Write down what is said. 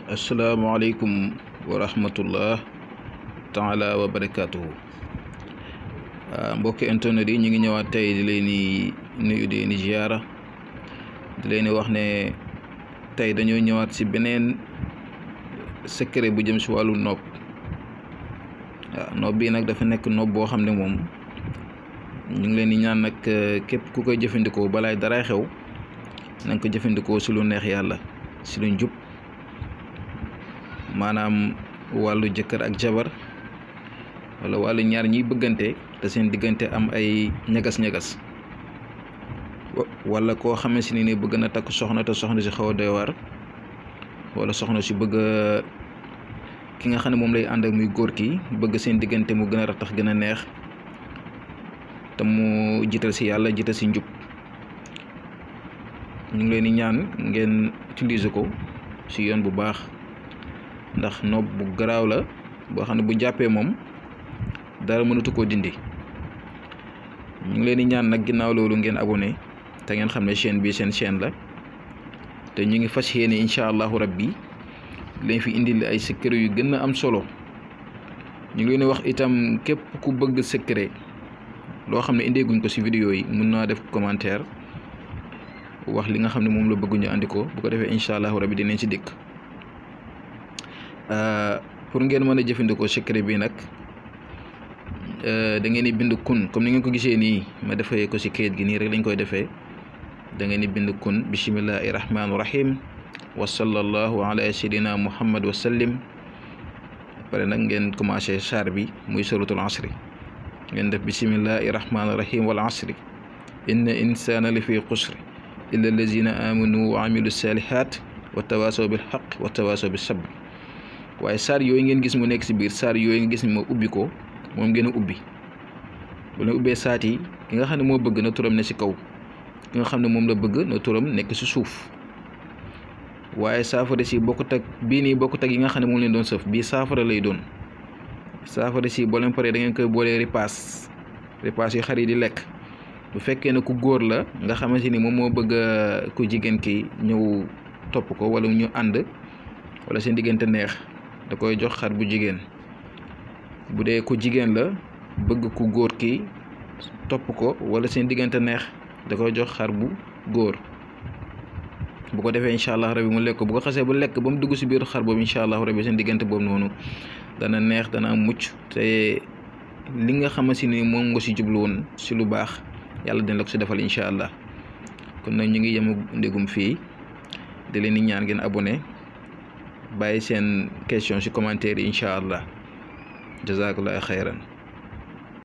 asalaamaaleykum wa rahmatullah taala wa barakaatuhu. Mbokki internet yi ñu ngi ñëwaat tey di leen di nuyu di leen ziyaara di leen wax ne tey dañoo ñëwaat si beneen secret bu jëm si wàllu nopp. Nopp bii nag dafa nekk nopp boo xam ne moom ñu ngi leen di ñaan nag képp ku koy jëfandikoo balaay daraay xew na nga ko jëfandikoo si lu neex yàlla, si lu njub, maanaam wàllu jëkkër ak jabar wala wàllu ñaar ñiy bëggante te seen diggante am ay ñagas-ñagas, wala koo xamante si ni bëgg na takk soxna te soxna si xaw a doy waar, wala soxna si bëgg ki nga xam ne moom lay ànd ak muy góor ki bëgg seen diggante mu gën a ratax gën a neex te mu jiital si yàlla jiital si njub. ñu ngi leen di ñaan ngeen utiliser ko si yoon bu baax, ndax nopp bu garaaw la boo xam ne bu jàppee moom dara mënatu koo dindi. ñu ngi leen di ñaan nag ginnaaw loolu ngeen abonné te ngeen xam ne chaîne bi seen chaîne la, te ñu ngi fas yéene incha allahu rabbi leen fi indil ay secret yu gën a am solo. ñu ngi leen di wax itam képp ku bëgg secret loo xam ne indeeguñ ko si vidéo yi mun naa def commentaire wax li nga xam ne moom la bëgg ñu andi ko, bu ko defee incha allahu rabbi dinañ ci dikk. pour ngeen mën a jëfandikoo secret bi nag da ngeen di bind kun comme ni ngeen ko gisee nii ma defee ko si kayit gi nii rek lañ koy defee. da ngeen di bind kun bismillahi rahmaani rahim wa sallallahu ala sayyidina muhammad wa sallim. pare nag ngeen commencé saar bi muy suratul asri, ngeen def bismillahi rahmaani rahim wal asri inna insana la fi xusri illa allazina amanu wa amilu salihat wa tawasaw bil haqq wa tawasaw bis sabr. waaye saar yooyu ngeen gis mu nekk si biir saar yooyu nga gis ma ubbi ko moom ngeen a ubbi. bu leen ubbee saat yi ki nga xam ne moo bëgg na turam ne si kaw, ki nga xam ne moom la bëgg na turam nekk si suuf. waaye saafara si bokkut ak bii nii bokkut ak yi nga xam ne moom leen doon sëf, bii saafara lay doon. saafara si boo leen paree da ngeen koy boolee ripaas yu xar yi di lekk. bu fekkee ne ku góor la nga xamante ni moom moo bëgg ku jigéen ki ñëw topp ko wala ñu ànd wala seen diggante neex, da koy jox xar bu jigéen. bu dee ku jigéen la bëgg ku góor ki topp ko wala seen diggante neex, da koy jox xar bu góor. bu ko defee incha allah rabi mu lekk bu ko xasee bu lekk ba mu dugg si biir xar boobu incha allah rabi seen diggante boobu noonu dana neex, dana am mucc, te li nga xamante ni moom nga si jublu woon si lu baax yàlla dina la ko si defal incha allah. kon nag ñu ngi yem ndégum fii di leen di ñaan ngeen abonné, bàyyi seen question si commentaire yi incha allah. jazakallahu xayran.